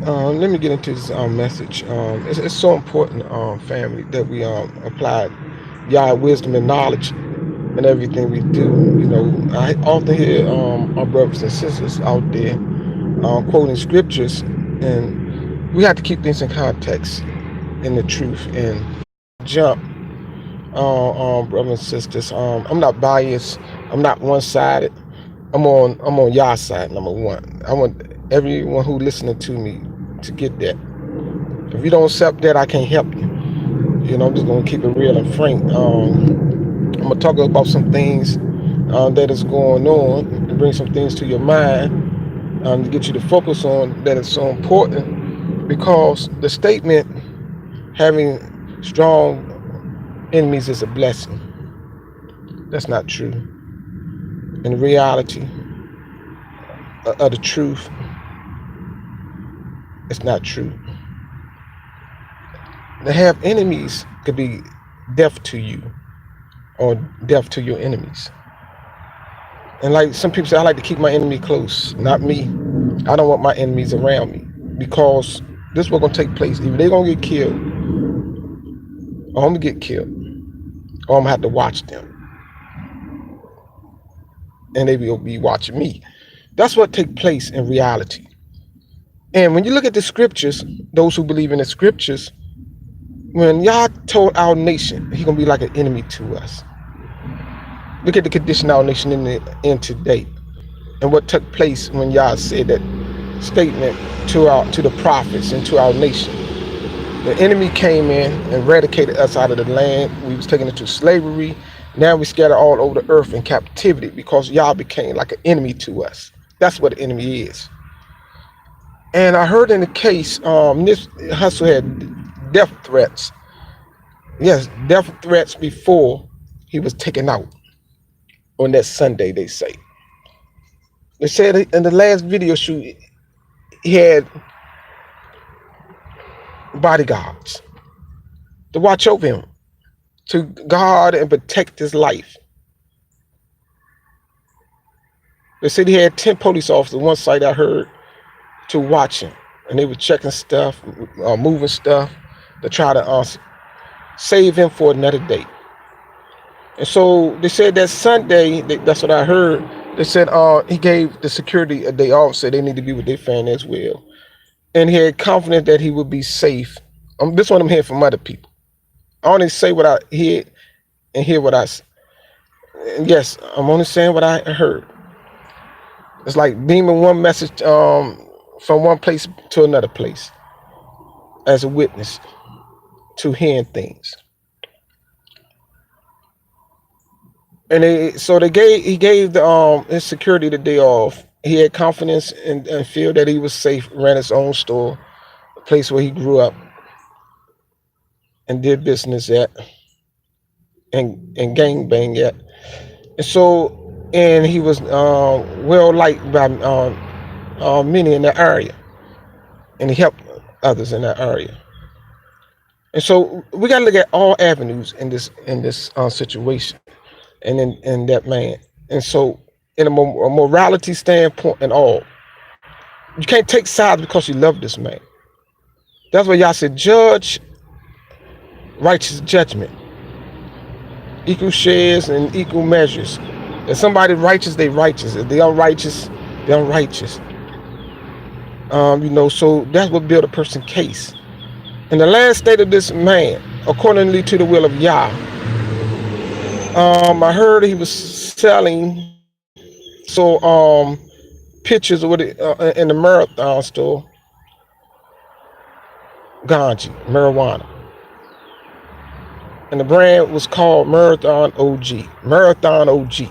Let me get into this message. It's so important, family, that we apply Yah wisdom and knowledge in everything we do. You know, I often hear our brothers and sisters out there quoting scriptures, and we have to keep things in context, in the truth, and jump, brothers and sisters. I'm not biased. I'm not one-sided. I'm on Yah's side. Number one, I want everyone who listening to me to get that. If you don't accept that, I can't help you. You know, I'm just gonna keep it real and frank. I'm gonna talk about some things that is going on and bring some things to your mind to get you to focus on that is so important because the statement having strong enemies is a blessing. That's not true. In reality of the truth, it's not true. To have enemies could be death to you or death to your enemies. And like some people say, I like to keep my enemy close, not me. I don't want my enemies around me because this is what's gonna take place. Either they're gonna get killed, or I'm gonna get killed, or I'm gonna have to watch them, and they will be watching me. That's what take place in reality. And when you look at the scriptures, those who believe in the scriptures, when Yah told our nation, He gonna be like an enemy to us. Look at the condition of our nation in today, and what took place when Yah said that statement to the prophets and to our nation. The enemy came in and eradicated us out of the land. We was taken into slavery. Now we scattered all over the earth in captivity because Yah became like an enemy to us. That's what the enemy is. And I heard in the case, this hustle had death threats. Yes, death threats before he was taken out on that Sunday, they say. They said in the last video shoot, he had bodyguards to watch over him, to guard and protect his life. They said he had 10 police officers, one site I heard, to watch him. And they were checking stuff, moving stuff to try to save him for another day. And so they said that Sunday, that's what I heard, they said he gave the security a day off, said they need to be with their family as well. And he had confidence that he would be safe. This one I'm hearing from other people. I only say what I hear and hear what I say. And yes, I'm only saying what I heard. It's like beaming one message from one place to another place as a witness to hearing things. And he gave the his security the day off. He had confidence and feel that he was safe, ran his own store, a place where he grew up and did business at and gang bang at. And so and he was well liked by many in that area. And he helped others in that area. And so we got to look at all avenues in this situation, and in that man. And so, in a morality standpoint, and all, you can't take sides because you love this man. That's why y'all said, judge righteous judgment, equal shares and equal measures. If somebody righteous, they righteous. If they unrighteous, they unrighteous. So that's what build a person's case. In the last state of this man, accordingly to the will of Yah, I heard he was selling pictures with it in the marathon store, ganji, marijuana, and the brand was called Marathon OG. Marathon OG.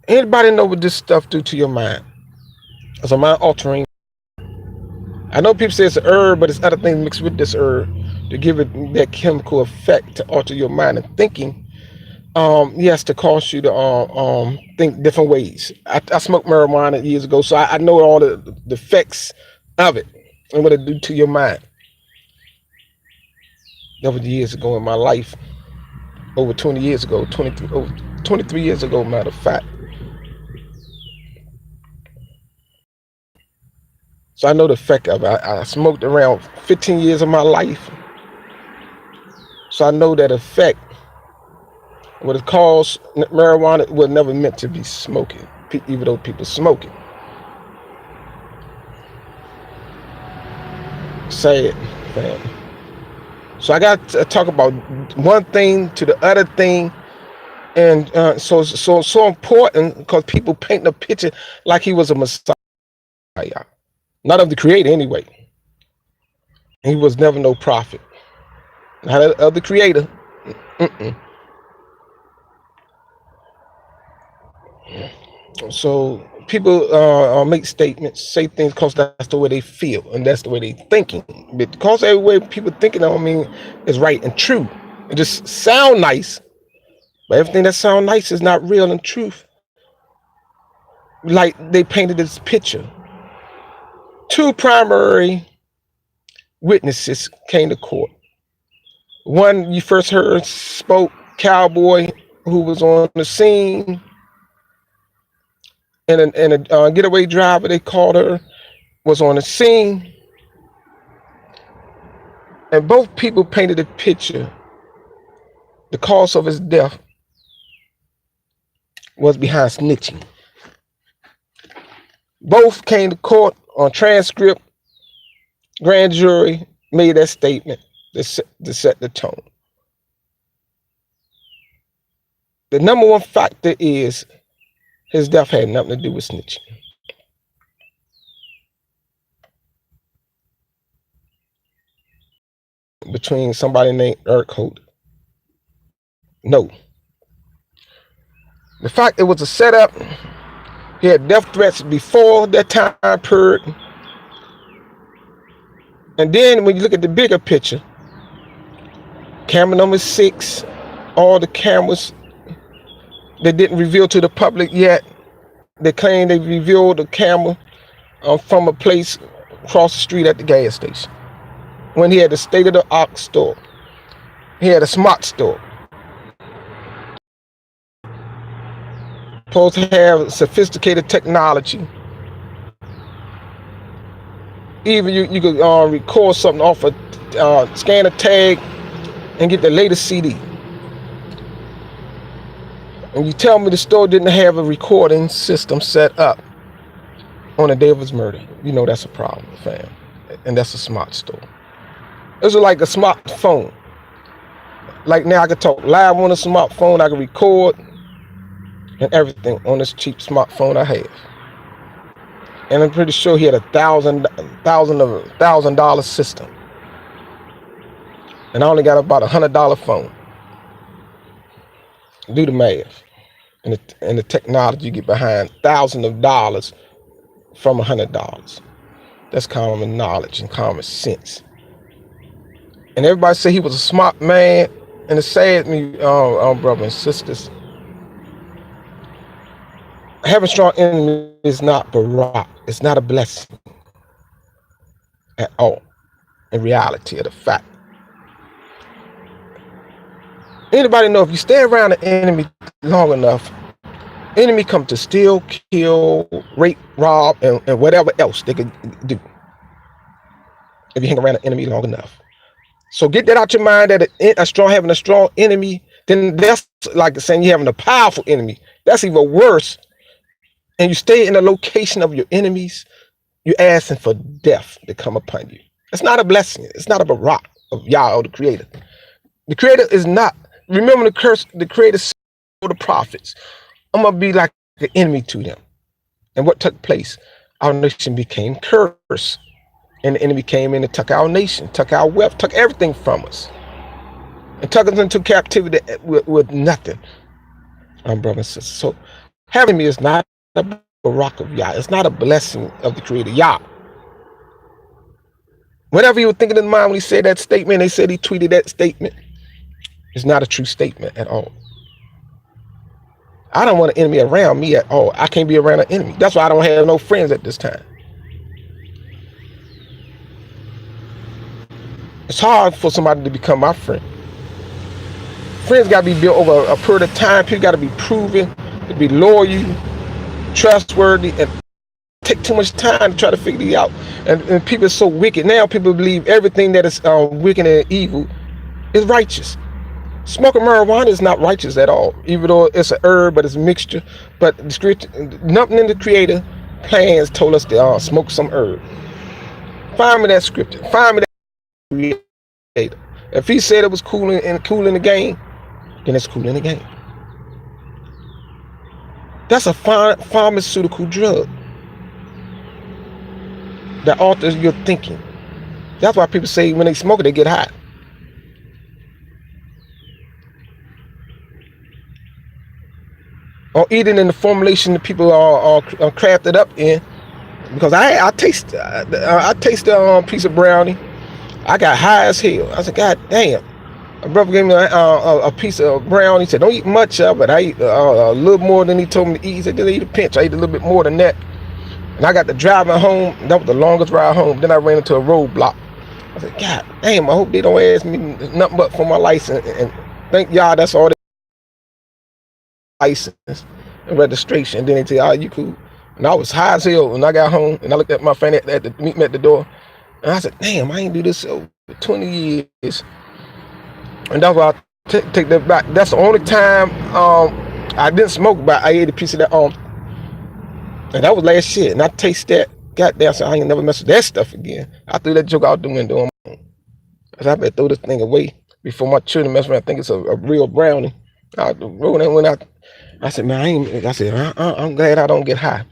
Anybody know what this stuff do to your mind? It's a mind altering. I know people say it's an herb, but it's other things mixed with this herb to give it that chemical effect to alter your mind and thinking. Yes, to cause you to think different ways. I smoked marijuana years ago, so I know all the effects of it and what it do to your mind. That was years ago in my life, over 20 years ago, 23 years ago, matter of fact. So I know the effect of it. I smoked around 15 years of my life. So I know that effect. What it calls marijuana was never meant to be smoking, even though people smoke it. Sad, fam. So I got to talk about one thing to the other thing. And so important because people paint a picture like he was a messiah. Not of the creator anyway. He was never no prophet. Not of the creator. Mm-mm. So people make statements, say things because that's the way they feel and that's the way they thinking. Because every way people thinking, I mean, is right and true. It just sound nice, but everything that sound nice is not real and truth. Like they painted this picture. Two primary witnesses came to court. One you first heard spoke, cowboy who was on the scene, and a getaway driver, they called her, was on the scene. And both people painted a picture. The cause of his death was behind snitching. Both came to court on transcript. Grand jury made that statement to set the tone. The number one factor is his death had nothing to do with snitching. Between somebody named Eric Holt. No. The fact it was a setup, he had death threats before that time period. And then when you look at the bigger picture, camera number 6, all the cameras that didn't reveal to the public yet, they claim they revealed the camera from a place across the street at the gas station. When he had the state-of-the-art store. He had a smart store. Supposed to have sophisticated technology. Even you could record something off a scan a tag and get the latest CD. And you tell me the store didn't have a recording system set up on the day of his murder. You know that's a problem, fam. And that's a smart store. This is like a smartphone. Like now I can talk live on a smartphone, I can record and everything on this cheap smartphone I have. And I'm pretty sure he had a $1,000 system. And I only got about $100 phone. Do the math. And the technology you get behind thousands of dollars from $100. That's common knowledge and common sense. And everybody say he was a smart man. And it sad me, brothers and sisters, having strong enemies is not barak. It's not a blessing at all. In reality of the fact. Anybody know if you stay around an enemy long enough, enemy come to steal, kill, rape, rob, and whatever else they could do. If you hang around an enemy long enough. So get that out your mind that having a strong enemy, then that's like saying you're having a powerful enemy. That's even worse. And you stay in the location of your enemies, you're asking for death to come upon you. It's not a blessing. It's not a barak of Yah or the Creator. The Creator is not. Remember the curse, the Creator said to the prophets, I'm going to be like the enemy to them. And what took place? Our nation became cursed. And the enemy came in and took our nation, took our wealth, took everything from us. And took us into captivity with nothing. Brothers and sisters. So having me is not a barak of Yah. It's not a blessing of the Creator Yah. Whatever he was thinking in mind when he said that statement, they said he tweeted that statement. It's not a true statement at all. I don't want an enemy around me at all. I can't be around an enemy. That's why I don't have no friends at this time. It's hard for somebody to become my friend. Friends got to be built over a period of time. People got to be proven to be loyal, trustworthy, and take too much time to try to figure these out. And people are so wicked now. People believe everything that is wicked and evil is righteous. Smoking marijuana is not righteous at all, even though it's an herb, but it's a mixture. But the scripture, nothing in the Creator plans told us to smoke some herb. Find me that scripture. Find me that Creator. If He said it was cool in the game, then it's cool in the game. That's a pharmaceutical drug that alters your thinking. That's why people say when they smoke it, they get high. Or eating in the formulation that people are crafted up in. Because I taste a piece of brownie. I got high as hell. I said, God damn. My brother gave me a piece of brownie. He said, don't eat much of it. I eat a little more than he told me to eat. He said, just eat a pinch. I ate a little bit more than that. And I got to driving home. That was the longest ride home. Then I ran into a roadblock. I said, God damn, I hope they don't ask me nothing but for my license. And thank y'all, that's all they license and registration. And then they tell you cool. And I was high as hell when I got home. And I looked at my friend at meet me at the door. And I said, damn, I ain't do this over 20 years. And that's why I take that back. That's the only time I didn't smoke, but I ate a piece of that and that was last year. And I taste that. Goddamn, so I ain't never mess with that stuff again. I threw that joke out the window. I said, I better throw this thing away before my children mess around. I think it's a real brownie. I said, man, I'm glad I don't get high.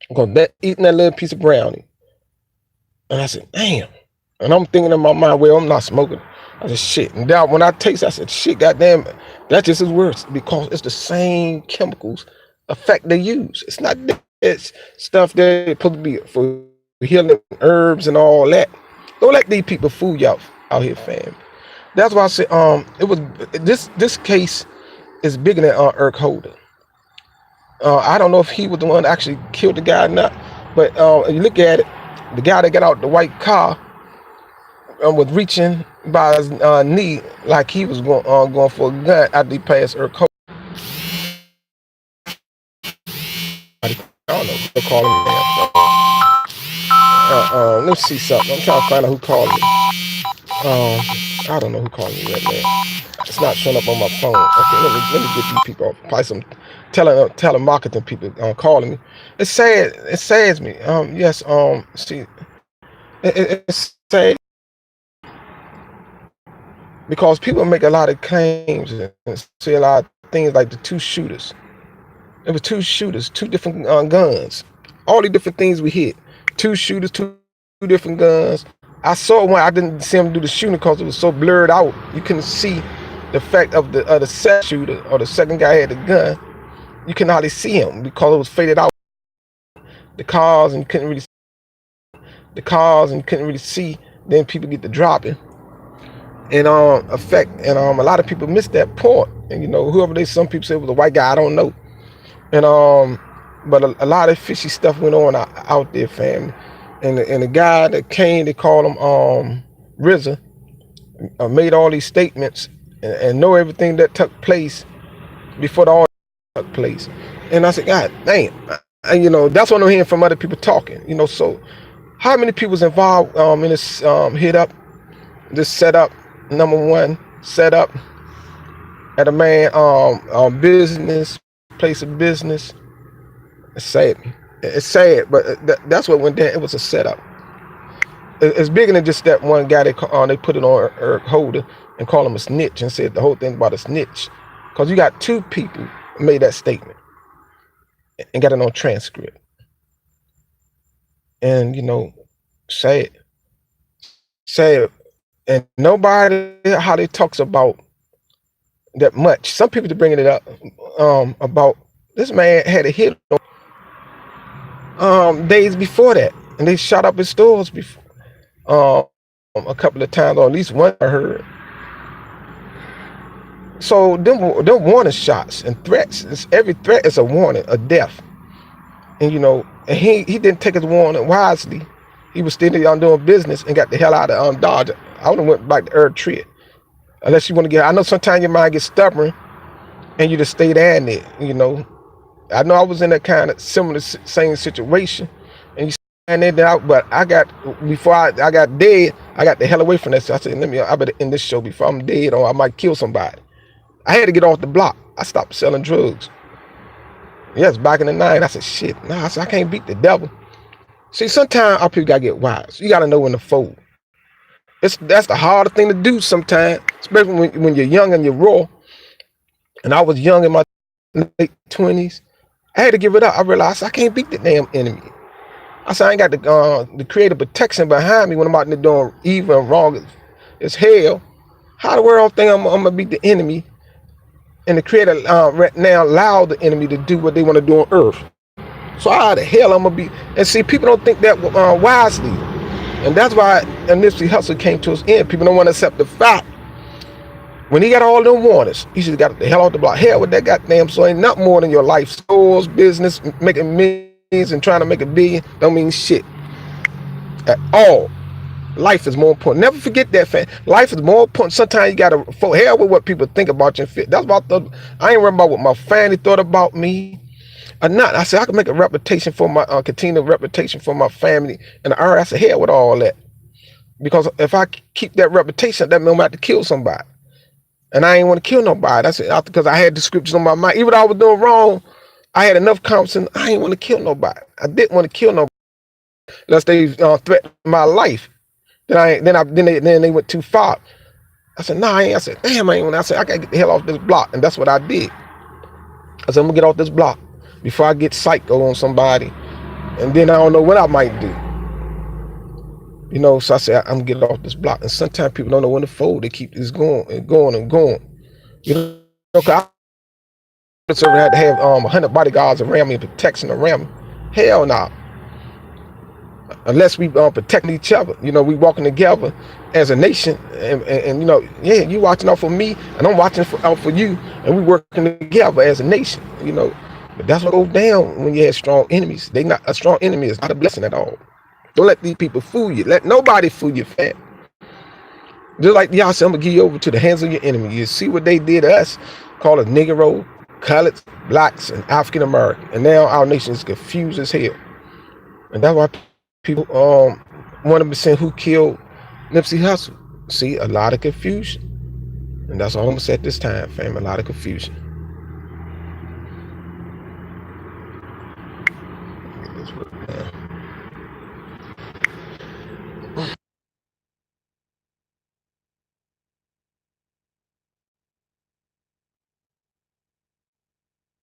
Because eating that little piece of brownie. And I said, damn. And I'm thinking in my mind, well, I'm not smoking. I said, shit. And then when I taste, I said, shit, goddamn, that just is worse because it's the same chemicals effect they use. It's not it's stuff that's supposed to be for healing herbs and all that. Don't let these people fool y'all out here, fam. That's why I said it was this case is bigger than Eric Holder. I don't know if he was the one that actually killed the guy or not, but you look at it, the guy that got out the white car was reaching by his knee like he was going for a gun after he passed Eric Holder. I don't know. They're calling me now. Let's see something. I'm trying to find out who called me. I don't know who called me right now. It's not showing up on my phone. Okay, let me get these people off. Probably some telemarketing people calling me. It's sad. It saddens me. Yes. See, it's sad because people make a lot of claims and say a lot of things like the two shooters. It was two shooters, two different guns. All the different things we hit. Two shooters, two different guns. I saw one. I didn't see him do the shooting because it was so blurred out. You couldn't see the fact of the second shooter or the second guy had the gun. You couldn't hardly see him because it was faded out. The cars and you couldn't really see. Then people get to dropping. And a lot of people missed that point. And some people say it was a white guy. I don't know. And but a lot of fishy stuff went on out there, family. And the guy that came, they called him RZA, made all these statements and know everything that took place before all took place. And I said, God damn. And that's what I'm hearing from other people talking. So how many people was involved in this this setup? Number one, set up at a man business. Place of business. It's sad. But that's what went down. It was a setup. It's bigger than just that one guy they put it on Eric Holder and called him a snitch and said the whole thing about a snitch. Because you got two people who made that statement and got it on transcript. And sad. And nobody hardly talks about that much. Some people are bringing it up about this man had a hit days before that, and they shot up his stores before a couple of times, or at least one I heard. So them warning shots and threats. Every threat is a warning, a death. And and he didn't take his warning wisely. He was still doing business and got the hell out of Dodge. I would have went back to Eritrea. Unless you want to get, I know sometimes your mind gets stubborn and you just stay down there, I know I was in that kind of similar same situation, and then but I got before I got dead, I got the hell away from that. So I said, I better end this show before I'm dead, or I might kill somebody. I had to get off the block. I stopped selling drugs. Yes, back in the '90s, I said, shit, nah, I said, I can't beat the devil. See, sometimes our people gotta get wise. You gotta know when to fold. That's the hardest thing to do sometimes, especially when you're young and you're raw. And I was young in my late 20s. I had to give it up. I realized I can't beat the damn enemy. I said, I ain't got the creative protection behind me when I'm out there doing evil and wrong as hell. How the world think I'm gonna beat the enemy, and the creator right now allow the enemy to do what they want to do on earth? So how the hell I'm gonna be? And see, people don't think that wisely, and that's why Nipsey Hussle came to his end. People don't want to accept the fact. When he got all them warnings, he should have got the hell off the block. Hell with that goddamn, so ain't not more than your life. Stores, business, making millions and trying to make a billion don't mean shit at all. Life is more important. Never forget that, fam. Life is more important. Sometimes you gotta for hell with what people think about you. That's about the. I ain't worried about what my family thought about me or not. I said I can make a reputation for my continue reputation for my family and the area. I said hell with all that, because if I keep that reputation, that means I'm about to kill somebody, and I ain't want to kill nobody. That's because I had the scriptures on my mind. Even though I was doing wrong, I had enough confidence. I ain't want to kill nobody. I didn't want to kill nobody unless they threatened my life. Then they went too far. I said, nah, I ain't. I said, damn, I ain't. When I said, I gotta get the hell off this block. And that's what I did. I said, I'm gonna get off this block before I get psycho on somebody. And then I don't know what I might do. So I said, I'm gonna get off this block. And sometimes people don't know when to fold. They keep this going and going and going. I had to have 100 bodyguards around me and protection around me. Hell no. Nah. Unless we protect each other, we walking together as a nation, and yeah, you watching out for me, and I'm watching out for you, and we working together as a nation, But that's what goes down when you have strong enemies. A strong enemy is not a blessing at all. Don't let these people fool you. Let nobody fool you, fam. Just like y'all said, I'm gonna give you over to the hands of your enemy. You see what they did to us, call us Negro, colored, blacks, and African American, and now our nation is confused as hell, and that's why people want to say who killed Nipsey Hussle. See, a lot of confusion. And that's all I'm going to say at this time, fam. A lot of confusion. Get this work now.